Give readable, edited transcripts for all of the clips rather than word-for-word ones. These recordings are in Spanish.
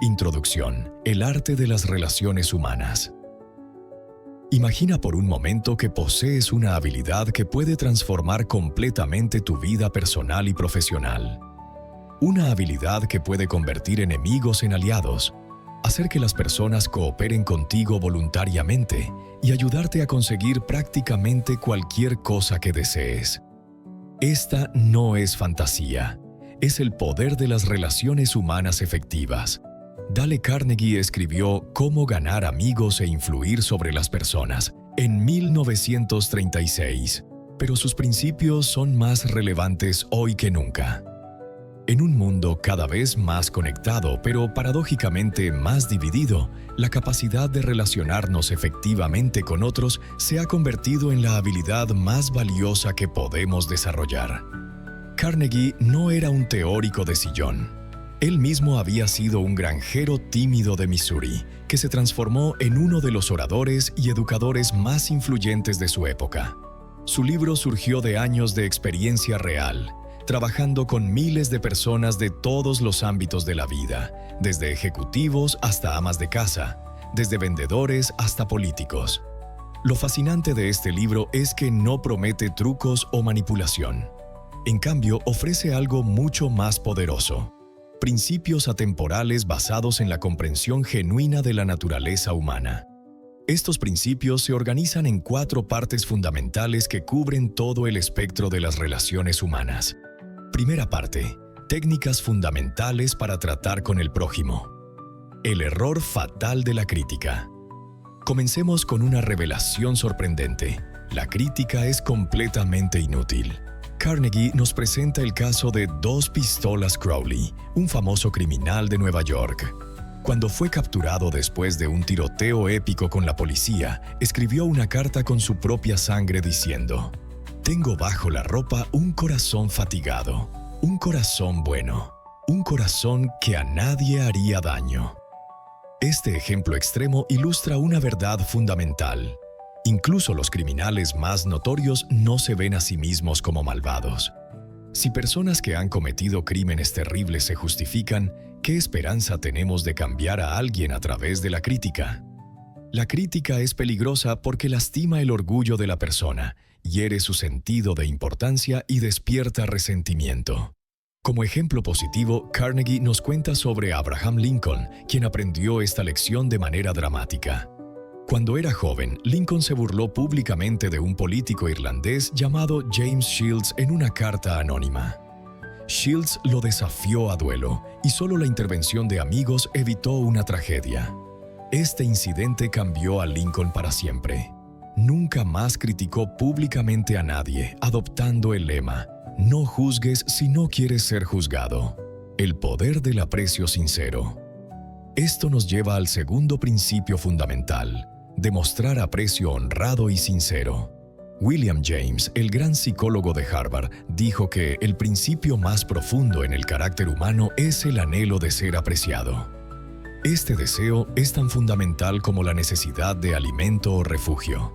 Introducción: el arte de las relaciones humanas. Imagina por un momento que posees una habilidad que puede transformar completamente tu vida personal y profesional. Una habilidad que puede convertir enemigos en aliados, hacer que las personas cooperen contigo voluntariamente y ayudarte a conseguir prácticamente cualquier cosa que desees. Esta no es fantasía, es el poder de las relaciones humanas efectivas. Dale Carnegie escribió Cómo ganar amigos e influir sobre las personas en 1936, pero sus principios son más relevantes hoy que nunca. En un mundo cada vez más conectado, pero paradójicamente más dividido, la capacidad de relacionarnos efectivamente con otros se ha convertido en la habilidad más valiosa que podemos desarrollar. Carnegie no era un teórico de sillón. Él mismo había sido un granjero tímido de Missouri, que se transformó en uno de los oradores y educadores más influyentes de su época. Su libro surgió de años de experiencia real, trabajando con miles de personas de todos los ámbitos de la vida, desde ejecutivos hasta amas de casa, desde vendedores hasta políticos. Lo fascinante de este libro es que no promete trucos o manipulación. En cambio, ofrece algo mucho más poderoso: principios atemporales basados en la comprensión genuina de la naturaleza humana. Estos principios se organizan en 4 partes fundamentales que cubren todo el espectro de las relaciones humanas. Primera parte: técnicas fundamentales para tratar con el prójimo. El error fatal de la crítica. Comencemos con una revelación sorprendente: la crítica es completamente inútil. Carnegie nos presenta el caso de Dos Pistolas Crowley, un famoso criminal de Nueva York. Cuando fue capturado después de un tiroteo épico con la policía, escribió una carta con su propia sangre diciendo: «Tengo bajo la ropa un corazón fatigado, un corazón bueno, un corazón que a nadie haría daño». Este ejemplo extremo ilustra una verdad fundamental. Incluso los criminales más notorios no se ven a sí mismos como malvados. Si personas que han cometido crímenes terribles se justifican, ¿qué esperanza tenemos de cambiar a alguien a través de la crítica? La crítica es peligrosa porque lastima el orgullo de la persona, hiere su sentido de importancia y despierta resentimiento. Como ejemplo positivo, Carnegie nos cuenta sobre Abraham Lincoln, quien aprendió esta lección de manera dramática. Cuando era joven, Lincoln se burló públicamente de un político irlandés llamado James Shields en una carta anónima. Shields lo desafió a duelo y solo la intervención de amigos evitó una tragedia. Este incidente cambió a Lincoln para siempre. Nunca más criticó públicamente a nadie, adoptando el lema: «No juzgues si no quieres ser juzgado». El poder del aprecio sincero. Esto nos lleva al segundo principio fundamental: demostrar aprecio honrado y sincero. William James, el gran psicólogo de Harvard, dijo que el principio más profundo en el carácter humano es el anhelo de ser apreciado. Este deseo es tan fundamental como la necesidad de alimento o refugio.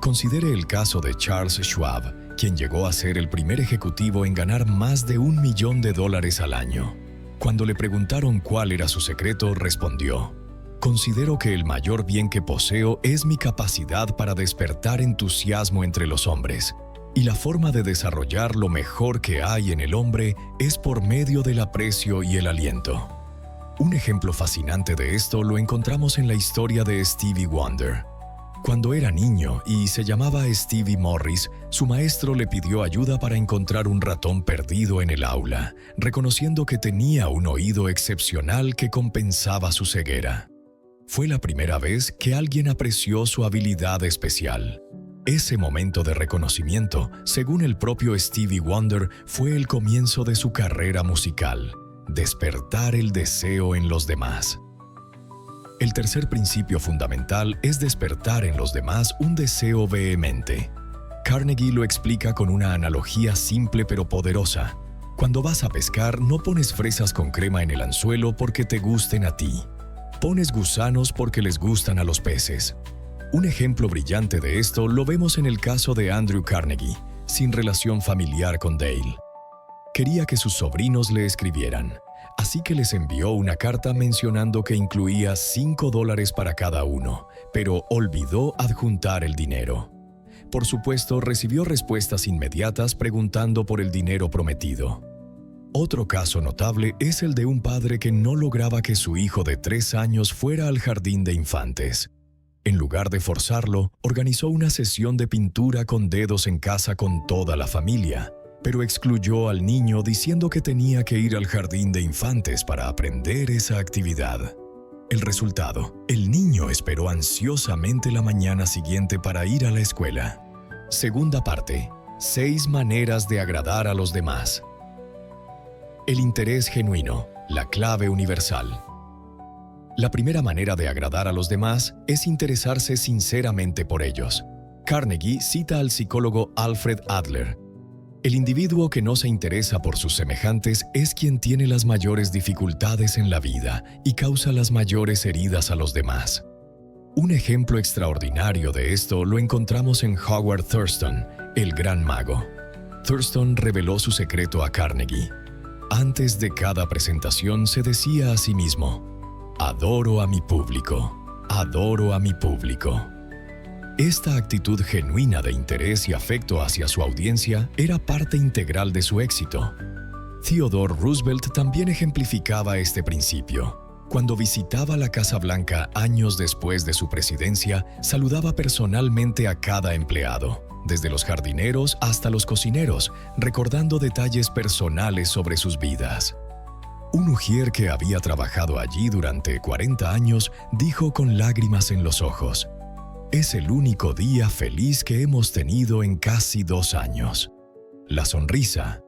Considere el caso de Charles Schwab, quien llegó a ser el primer ejecutivo en ganar más de $1 millón al año. Cuando le preguntaron cuál era su secreto, respondió: «Considero que el mayor bien que poseo es mi capacidad para despertar entusiasmo entre los hombres, y la forma de desarrollar lo mejor que hay en el hombre es por medio del aprecio y el aliento». Un ejemplo fascinante de esto lo encontramos en la historia de Stevie Wonder. Cuando era niño y se llamaba Stevie Morris, su maestro le pidió ayuda para encontrar un ratón perdido en el aula, reconociendo que tenía un oído excepcional que compensaba su ceguera. Fue la primera vez que alguien apreció su habilidad especial. Ese momento de reconocimiento, según el propio Stevie Wonder, fue el comienzo de su carrera musical: despertar el deseo en los demás. El tercer principio fundamental es despertar en los demás un deseo vehemente. Carnegie lo explica con una analogía simple pero poderosa. Cuando vas a pescar, no pones fresas con crema en el anzuelo porque te gusten a ti. Pones gusanos porque les gustan a los peces. Un ejemplo brillante de esto lo vemos en el caso de Andrew Carnegie, sin relación familiar con Dale. Quería que sus sobrinos le escribieran: Así que les envió una carta mencionando que incluía $5 para cada uno, pero olvidó adjuntar el dinero. Por supuesto, recibió respuestas inmediatas preguntando por el dinero prometido. Otro caso notable es el de un padre que no lograba que su hijo de 3 años fuera al jardín de infantes. En lugar de forzarlo, organizó una sesión de pintura con dedos en casa con toda la familia, pero excluyó al niño diciendo que tenía que ir al jardín de infantes para aprender esa actividad. El resultado: el niño esperó ansiosamente la mañana siguiente para ir a la escuela. Segunda parte: 6 maneras de agradar a los demás. El interés genuino, la clave universal. La primera manera de agradar a los demás es interesarse sinceramente por ellos. Carnegie cita al psicólogo Alfred Adler: el individuo que no se interesa por sus semejantes es quien tiene las mayores dificultades en la vida y causa las mayores heridas a los demás. Un ejemplo extraordinario de esto lo encontramos en Howard Thurston, el gran mago. Thurston reveló su secreto a Carnegie. Antes de cada presentación se decía a sí mismo: adoro a mi público, adoro a mi público. Esta actitud genuina de interés y afecto hacia su audiencia era parte integral de su éxito. Theodore Roosevelt también ejemplificaba este principio. Cuando visitaba la Casa Blanca años después de su presidencia, saludaba personalmente a cada empleado, desde los jardineros hasta los cocineros, recordando detalles personales sobre sus vidas. Un ujier que había trabajado allí durante 40 años dijo con lágrimas en los ojos: «Es el único día feliz que hemos tenido en casi 2 años». La sonrisa,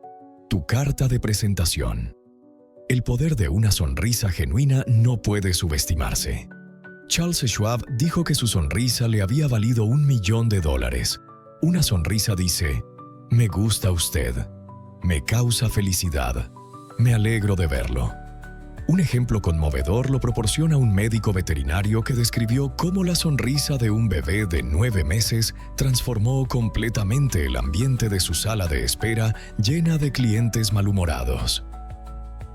tu carta de presentación. El poder de una sonrisa genuina no puede subestimarse. Charles Schwab dijo que su sonrisa le había valido $1 millón. Una sonrisa dice: «Me gusta usted, me causa felicidad, me alegro de verlo». Un ejemplo conmovedor lo proporciona un médico veterinario que describió cómo la sonrisa de un bebé de 9 meses transformó completamente el ambiente de su sala de espera llena de clientes malhumorados.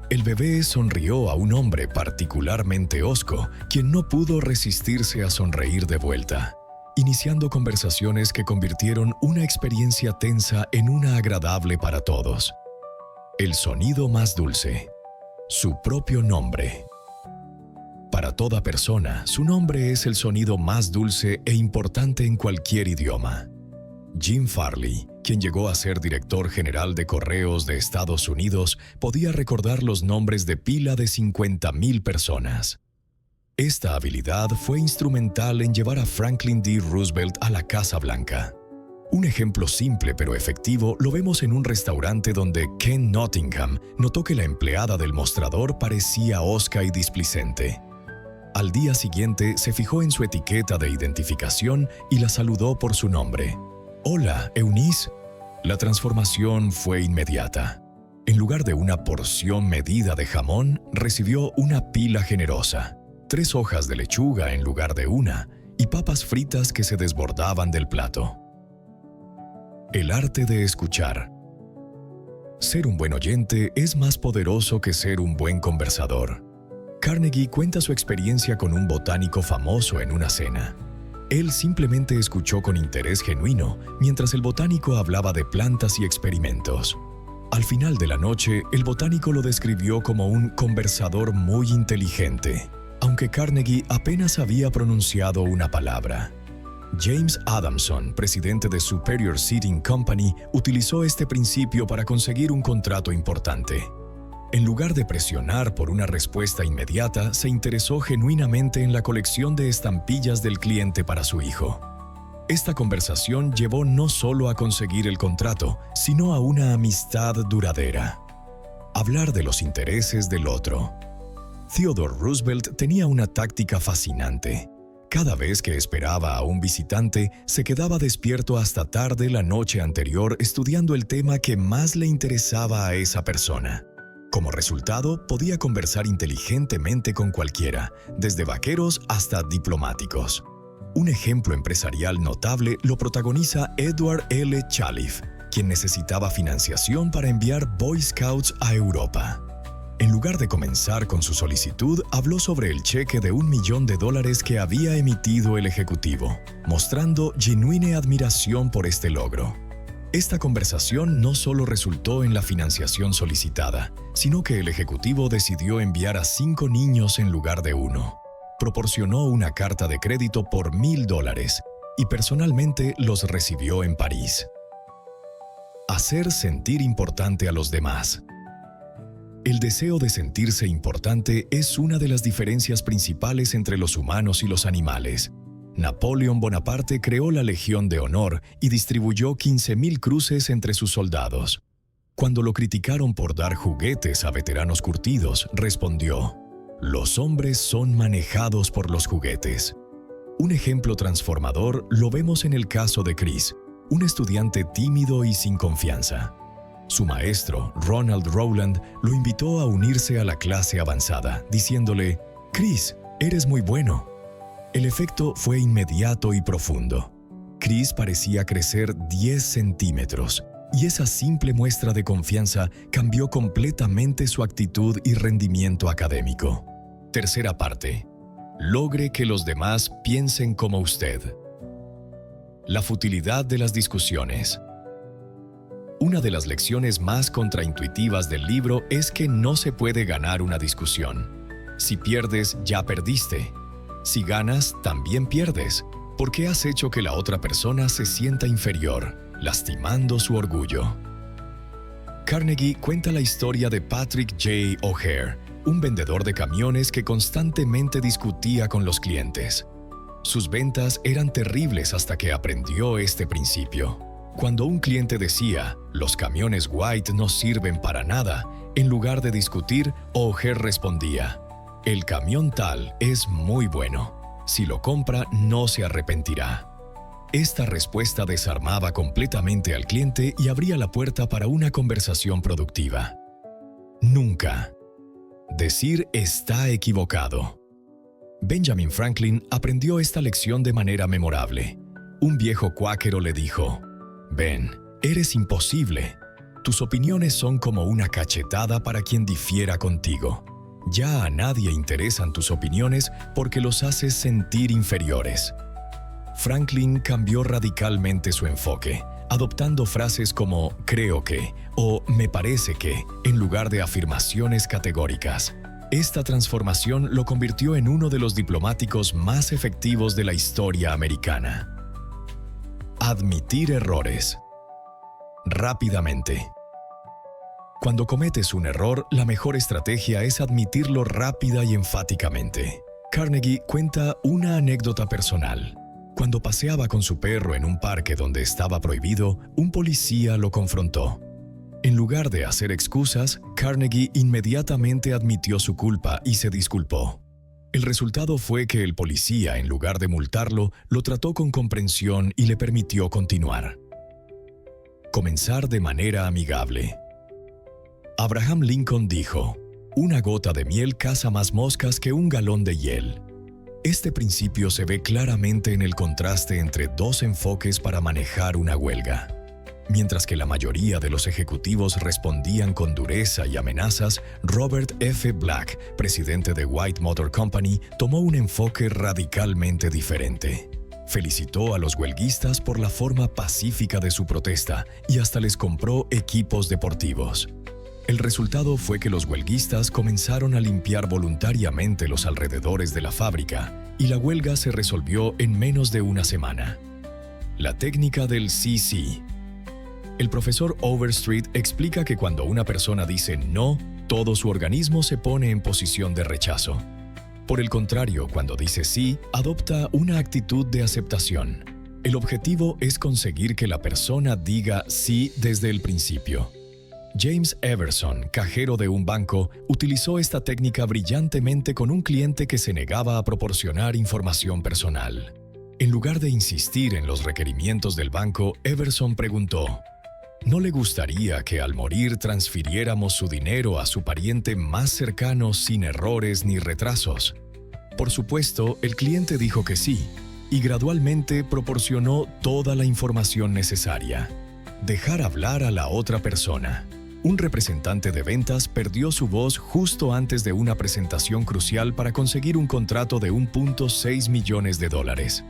El bebé sonrió a un hombre particularmente hosco, quien no pudo resistirse a sonreír de vuelta, iniciando conversaciones que convirtieron una experiencia tensa en una agradable para todos. El sonido más dulce. Su propio nombre. Para toda persona, su nombre es el sonido más dulce e importante en cualquier idioma. Jim Farley, quien llegó a ser director general de Correos de Estados Unidos, podía recordar los nombres de pila de 50,000 personas. Esta habilidad fue instrumental en llevar a Franklin D. Roosevelt a la Casa Blanca. Un ejemplo simple pero efectivo lo vemos en un restaurante donde Ken Nottingham notó que la empleada del mostrador parecía hosca y displicente. Al día siguiente se fijó en su etiqueta de identificación y la saludó por su nombre. «Hola, Eunice». La transformación fue inmediata. En lugar de una porción medida de jamón, recibió una pila generosa, 3 hojas de lechuga en lugar de una, y papas fritas que se desbordaban del plato. El arte de escuchar. Ser un buen oyente es más poderoso que ser un buen conversador. Carnegie cuenta su experiencia con un botánico famoso en una cena. Él simplemente escuchó con interés genuino mientras el botánico hablaba de plantas y experimentos. Al final de la noche, el botánico lo describió como un conversador muy inteligente, aunque Carnegie apenas había pronunciado una palabra. James Adamson, presidente de Superior Seating Company, utilizó este principio para conseguir un contrato importante. En lugar de presionar por una respuesta inmediata, se interesó genuinamente en la colección de estampillas del cliente para su hijo. Esta conversación llevó no solo a conseguir el contrato, sino a una amistad duradera. Hablar de los intereses del otro. Theodore Roosevelt tenía una táctica fascinante. Cada vez que esperaba a un visitante, se quedaba despierto hasta tarde la noche anterior estudiando el tema que más le interesaba a esa persona. Como resultado, podía conversar inteligentemente con cualquiera, desde vaqueros hasta diplomáticos. Un ejemplo empresarial notable lo protagoniza Edward L. Chalif, quien necesitaba financiación para enviar Boy Scouts a Europa. En lugar de comenzar con su solicitud, habló sobre el cheque de $1 millón que había emitido el ejecutivo, mostrando genuina admiración por este logro. Esta conversación no solo resultó en la financiación solicitada, sino que el ejecutivo decidió enviar a 5 niños en lugar de 1. Proporcionó una carta de crédito por $1,000 y personalmente los recibió en París. Hacer sentir importante a los demás. El deseo de sentirse importante es una de las diferencias principales entre los humanos y los animales. Napoleón Bonaparte creó la Legión de Honor y distribuyó 15,000 cruces entre sus soldados. Cuando lo criticaron por dar juguetes a veteranos curtidos, respondió: "Los hombres son manejados por los juguetes". Un ejemplo transformador lo vemos en el caso de Chris, un estudiante tímido y sin confianza. Su maestro, Ronald Rowland, lo invitó a unirse a la clase avanzada, diciéndole: "Chris, eres muy bueno". El efecto fue inmediato y profundo. Chris parecía crecer 10 centímetros, y esa simple muestra de confianza cambió completamente su actitud y rendimiento académico. Tercera parte. Logre que los demás piensen como usted. La futilidad de las discusiones. Una de las lecciones más contraintuitivas del libro es que no se puede ganar una discusión. Si pierdes, ya perdiste. Si ganas, también pierdes, porque has hecho que la otra persona se sienta inferior, lastimando su orgullo. Carnegie cuenta la historia de Patrick J. O'Hare, un vendedor de camiones que constantemente discutía con los clientes. Sus ventas eran terribles hasta que aprendió este principio. Cuando un cliente decía, "Los camiones White no sirven para nada", en lugar de discutir, O'Hare respondía, "El camión tal es muy bueno. Si lo compra, no se arrepentirá". Esta respuesta desarmaba completamente al cliente y abría la puerta para una conversación productiva. Nunca. Decir está equivocado. Benjamin Franklin aprendió esta lección de manera memorable. Un viejo cuáquero le dijo: "Ben, eres imposible. Tus opiniones son como una cachetada para quien difiera contigo. Ya a nadie interesan tus opiniones porque los haces sentir inferiores". Franklin cambió radicalmente su enfoque, adoptando frases como "creo que" o "me parece que", en lugar de afirmaciones categóricas. Esta transformación lo convirtió en uno de los diplomáticos más efectivos de la historia americana. Admitir errores. Rápidamente. Cuando cometes un error, la mejor estrategia es admitirlo rápida y enfáticamente. Carnegie cuenta una anécdota personal. Cuando paseaba con su perro en un parque donde estaba prohibido, un policía lo confrontó. En lugar de hacer excusas, Carnegie inmediatamente admitió su culpa y se disculpó. El resultado fue que el policía, en lugar de multarlo, lo trató con comprensión y le permitió continuar. Comenzar de manera amigable. Abraham Lincoln dijo: "Una gota de miel caza más moscas que un galón de hiel". Este principio se ve claramente en el contraste entre dos enfoques para manejar una huelga. Mientras que la mayoría de los ejecutivos respondían con dureza y amenazas, Robert F. Black, presidente de White Motor Company, tomó un enfoque radicalmente diferente. Felicitó a los huelguistas por la forma pacífica de su protesta y hasta les compró equipos deportivos. El resultado fue que los huelguistas comenzaron a limpiar voluntariamente los alrededores de la fábrica y la huelga se resolvió en menos de una semana. La técnica del sí. El profesor Overstreet explica que cuando una persona dice no, todo su organismo se pone en posición de rechazo. Por el contrario, cuando dice sí, adopta una actitud de aceptación. El objetivo es conseguir que la persona diga sí desde el principio. James Everson, cajero de un banco, utilizó esta técnica brillantemente con un cliente que se negaba a proporcionar información personal. En lugar de insistir en los requerimientos del banco, Everson preguntó: ¿no le gustaría que al morir transfiriéramos su dinero a su pariente más cercano sin errores ni retrasos? Por supuesto, el cliente dijo que sí, y gradualmente proporcionó toda la información necesaria. Dejar hablar a la otra persona. Un representante de ventas perdió su voz justo antes de una presentación crucial para conseguir un contrato de $1.6 millones.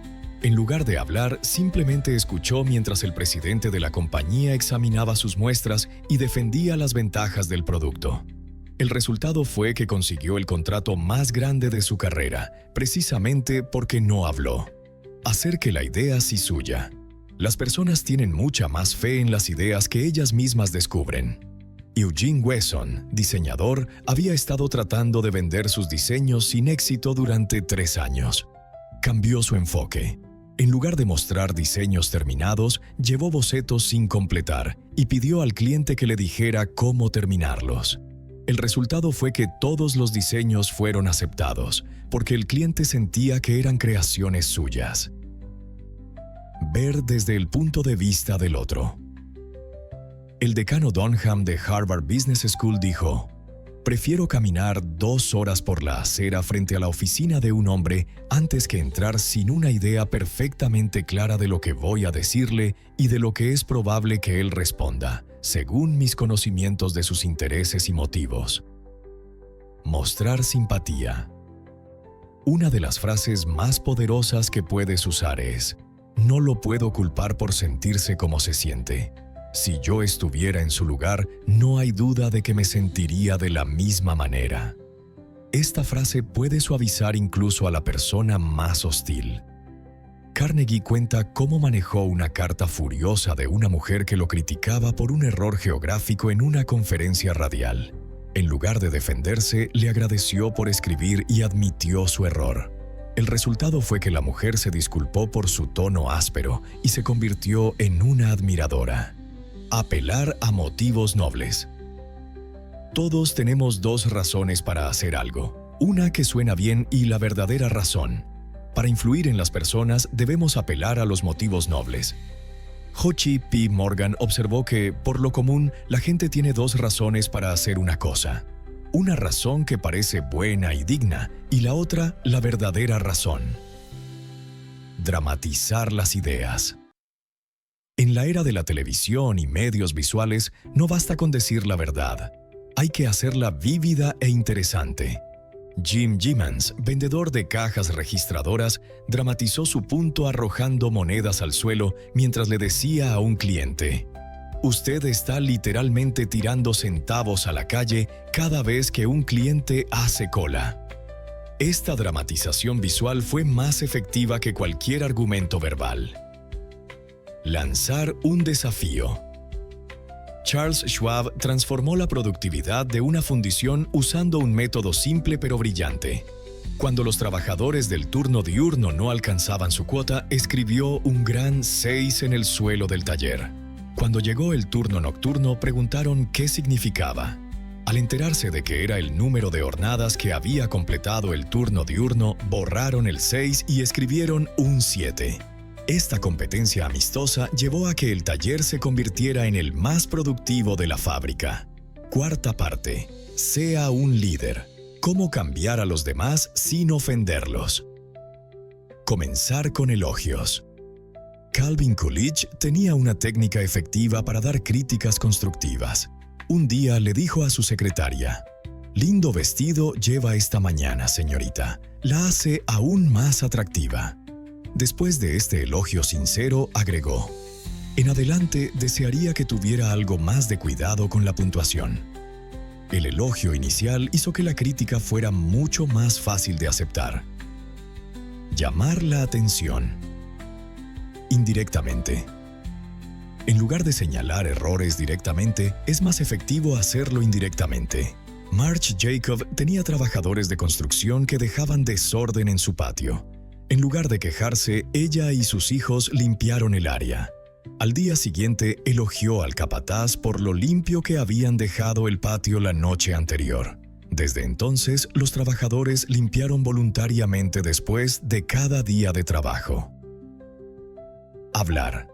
En lugar de hablar, simplemente escuchó mientras el presidente de la compañía examinaba sus muestras y defendía las ventajas del producto. El resultado fue que consiguió el contrato más grande de su carrera, precisamente porque no habló. Hacer que la idea sea suya. Las personas tienen mucha más fe en las ideas que ellas mismas descubren. Eugene Wesson, diseñador, había estado tratando de vender sus diseños sin éxito durante 3 años. Cambió su enfoque. En lugar de mostrar diseños terminados, llevó bocetos sin completar y pidió al cliente que le dijera cómo terminarlos. El resultado fue que todos los diseños fueron aceptados, porque el cliente sentía que eran creaciones suyas. Ver desde el punto de vista del otro. El decano Dunham de Harvard Business School dijo: «Prefiero caminar 2 horas por la acera frente a la oficina de un hombre antes que entrar sin una idea perfectamente clara de lo que voy a decirle y de lo que es probable que él responda, según mis conocimientos de sus intereses y motivos». Mostrar simpatía. Una de las frases más poderosas que puedes usar es: «No lo puedo culpar por sentirse como se siente. Si yo estuviera en su lugar, no hay duda de que me sentiría de la misma manera». Esta frase puede suavizar incluso a la persona más hostil. Carnegie cuenta cómo manejó una carta furiosa de una mujer que lo criticaba por un error geográfico en una conferencia radial. En lugar de defenderse, le agradeció por escribir y admitió su error. El resultado fue que la mujer se disculpó por su tono áspero y se convirtió en una admiradora. Apelar a motivos nobles. Todos tenemos 2 razones para hacer algo, una que suena bien y la verdadera razón. Para influir en las personas debemos apelar a los motivos nobles. Hochi P. Morgan observó que, por lo común, la gente tiene 2 razones para hacer una cosa. Una razón que parece buena y digna, y la otra, la verdadera razón. Dramatizar las ideas. En la era de la televisión y medios visuales, no basta con decir la verdad. Hay que hacerla vívida e interesante. Jim Gimmons, vendedor de cajas registradoras, dramatizó su punto arrojando monedas al suelo mientras le decía a un cliente: «Usted está literalmente tirando centavos a la calle cada vez que un cliente hace cola». Esta dramatización visual fue más efectiva que cualquier argumento verbal. Lanzar un desafío. Charles Schwab transformó la productividad de una fundición usando un método simple pero brillante. Cuando los trabajadores del turno diurno no alcanzaban su cuota, escribió un gran 6 en el suelo del taller. Cuando llegó el turno nocturno, preguntaron qué significaba. Al enterarse de que era el número de jornadas que había completado el turno diurno, borraron el 6 y escribieron un 7. Esta competencia amistosa llevó a que el taller se convirtiera en el más productivo de la fábrica. 4ª parte. Sea un líder. Cómo cambiar a los demás sin ofenderlos. Comenzar con elogios. Calvin Coolidge tenía una técnica efectiva para dar críticas constructivas. Un día le dijo a su secretaria: «Lindo vestido lleva esta mañana, señorita. La hace aún más atractiva». Después de este elogio sincero, agregó: «En adelante desearía que tuviera algo más de cuidado con la puntuación». El elogio inicial hizo que la crítica fuera mucho más fácil de aceptar. Llamar la atención. Indirectamente. En lugar de señalar errores directamente, es más efectivo hacerlo indirectamente. Marge Jacob tenía trabajadores de construcción que dejaban desorden en su patio. En lugar de quejarse, ella y sus hijos limpiaron el área. Al día siguiente, elogió al capataz por lo limpio que habían dejado el patio la noche anterior. Desde entonces, los trabajadores limpiaron voluntariamente después de cada día de trabajo. Hablar.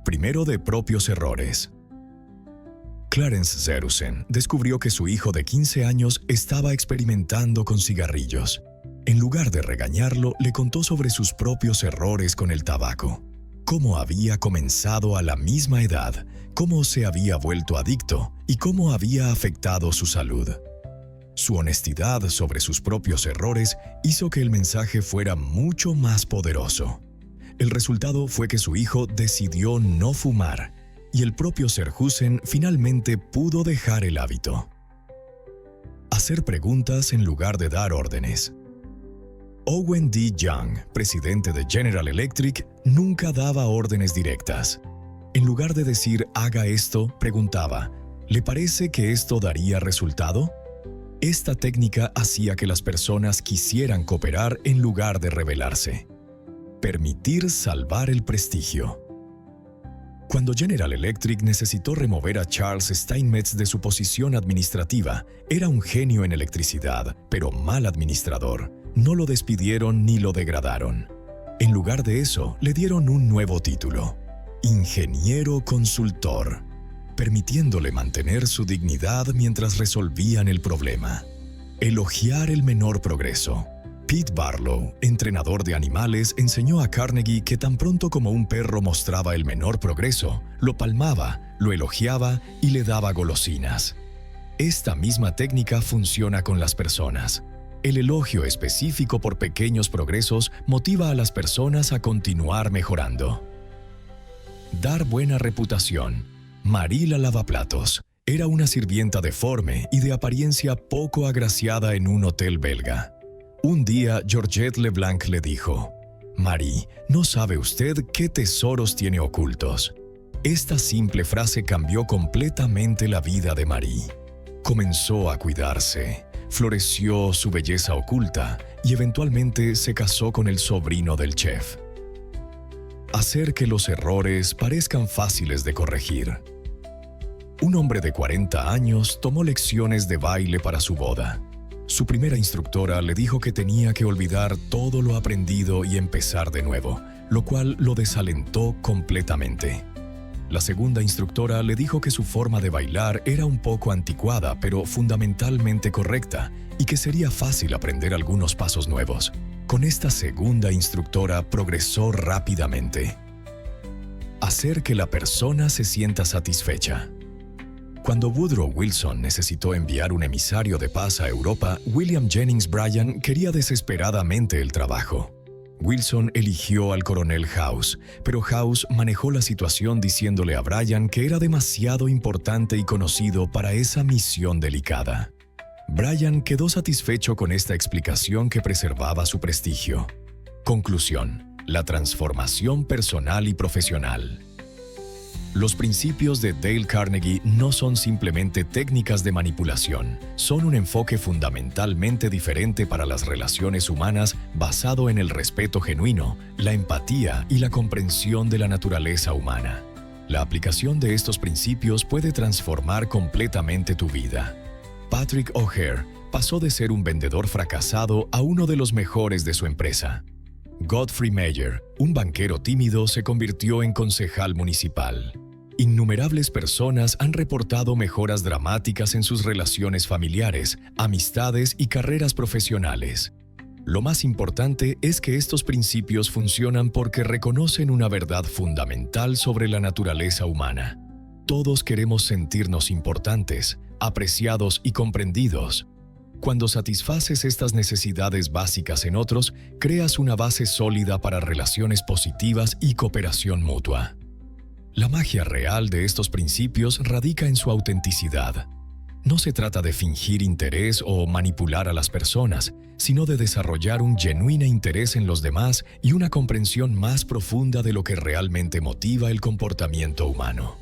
Primero de propios errores. Clarence Zerusen descubrió que su hijo de 15 años estaba experimentando con cigarrillos. En lugar de regañarlo, le contó sobre sus propios errores con el tabaco. cómo había comenzado a la misma edad, cómo se había vuelto adicto y cómo había afectado su salud. Su honestidad sobre sus propios errores hizo que el mensaje fuera mucho más poderoso. El resultado fue que su hijo decidió no fumar y el propio Sirhusen finalmente pudo dejar el hábito. Hacer preguntas en lugar de dar órdenes. Owen D. Young, presidente de General Electric, nunca daba órdenes directas. En lugar de decir «haga esto», preguntaba «¿le parece que esto daría resultado?». Esta técnica hacía que las personas quisieran cooperar en lugar de rebelarse. Permitir salvar el prestigio. Cuando General Electric necesitó remover a Charles Steinmetz de su posición administrativa, era un genio en electricidad, pero mal administrador. No lo despidieron ni lo degradaron. En lugar de eso, le dieron un nuevo título: Ingeniero Consultor, permitiéndole mantener su dignidad mientras resolvían el problema. Elogiar el menor progreso. Pete Barlow, entrenador de animales, enseñó a Carnegie que tan pronto como un perro mostraba el menor progreso, lo palmaba, lo elogiaba y le daba golosinas. Esta misma técnica funciona con las personas. El elogio específico por pequeños progresos motiva a las personas a continuar mejorando. Dar buena reputación. Marie la lavaplatos era una sirvienta deforme y de apariencia poco agraciada en un hotel belga. Un día, Georgette Leblanc le dijo: «Marie, ¿no sabe usted qué tesoros tiene ocultos?». Esta simple frase cambió completamente la vida de Marie. Comenzó a cuidarse, floreció su belleza oculta y eventualmente se casó con el sobrino del chef. Hacer que los errores parezcan fáciles de corregir. Un hombre de 40 años tomó lecciones de baile para su boda. Su primera instructora le dijo que tenía que olvidar todo lo aprendido y empezar de nuevo, lo cual lo desalentó completamente. La segunda instructora le dijo que su forma de bailar era un poco anticuada, pero fundamentalmente correcta, y que sería fácil aprender algunos pasos nuevos. Con esta segunda instructora progresó rápidamente. Hacer que la persona se sienta satisfecha. Cuando Woodrow Wilson necesitó enviar un emisario de paz a Europa, William Jennings Bryan quería desesperadamente el trabajo. Wilson eligió al coronel House, pero House manejó la situación diciéndole a Bryan que era demasiado importante y conocido para esa misión delicada. Bryan quedó satisfecho con esta explicación que preservaba su prestigio. Conclusión: la transformación personal y profesional. Los principios de Dale Carnegie no son simplemente técnicas de manipulación, son un enfoque fundamentalmente diferente para las relaciones humanas basado en el respeto genuino, la empatía y la comprensión de la naturaleza humana. La aplicación de estos principios puede transformar completamente tu vida. Patrick O'Hare pasó de ser un vendedor fracasado a uno de los mejores de su empresa. Godfrey Meyer, un banquero tímido, se convirtió en concejal municipal. Innumerables personas han reportado mejoras dramáticas en sus relaciones familiares, amistades y carreras profesionales. Lo más importante es que estos principios funcionan porque reconocen una verdad fundamental sobre la naturaleza humana. Todos queremos sentirnos importantes, apreciados y comprendidos. Cuando satisfaces estas necesidades básicas en otros, creas una base sólida para relaciones positivas y cooperación mutua. La magia real de estos principios radica en su autenticidad. No se trata de fingir interés o manipular a las personas, sino de desarrollar un genuino interés en los demás y una comprensión más profunda de lo que realmente motiva el comportamiento humano.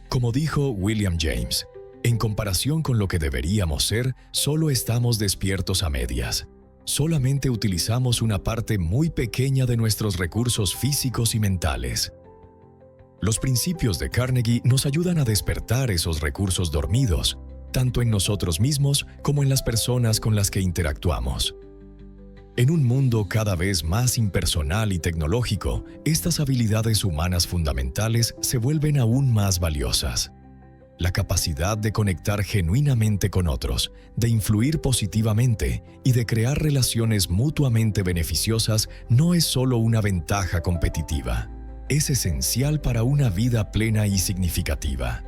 Como dijo William James, en comparación con lo que deberíamos ser, solo estamos despiertos a medias. Solamente utilizamos una parte muy pequeña de nuestros recursos físicos y mentales. Los principios de Carnegie nos ayudan a despertar esos recursos dormidos, tanto en nosotros mismos como en las personas con las que interactuamos. En un mundo cada vez más impersonal y tecnológico, estas habilidades humanas fundamentales se vuelven aún más valiosas. La capacidad de conectar genuinamente con otros, de influir positivamente y de crear relaciones mutuamente beneficiosas no es solo una ventaja competitiva. es esencial para una vida plena y significativa.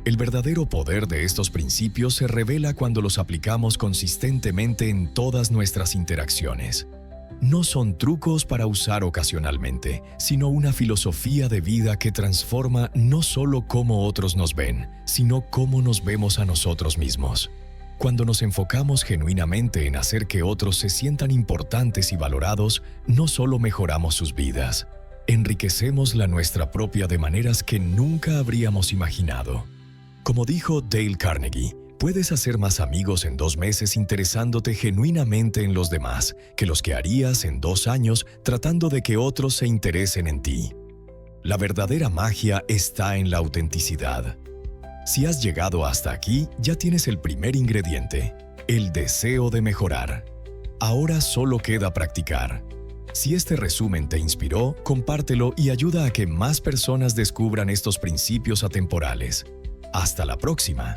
El verdadero poder de estos principios se revela cuando los aplicamos consistentemente en todas nuestras interacciones. No son trucos para usar ocasionalmente, sino una filosofía de vida que transforma no solo cómo otros nos ven, sino cómo nos vemos a nosotros mismos. Cuando nos enfocamos genuinamente en hacer que otros se sientan importantes y valorados, no solo mejoramos sus vidas, enriquecemos la nuestra propia de maneras que nunca habríamos imaginado. Como dijo Dale Carnegie, puedes hacer más amigos en 2 meses interesándote genuinamente en los demás que los que harías en 2 años tratando de que otros se interesen en ti. La verdadera magia está en la autenticidad. Si has llegado hasta aquí, ya tienes el primer ingrediente, el deseo de mejorar. Ahora solo queda practicar. Si este resumen te inspiró, compártelo y ayuda a que más personas descubran estos principios atemporales. Hasta la próxima.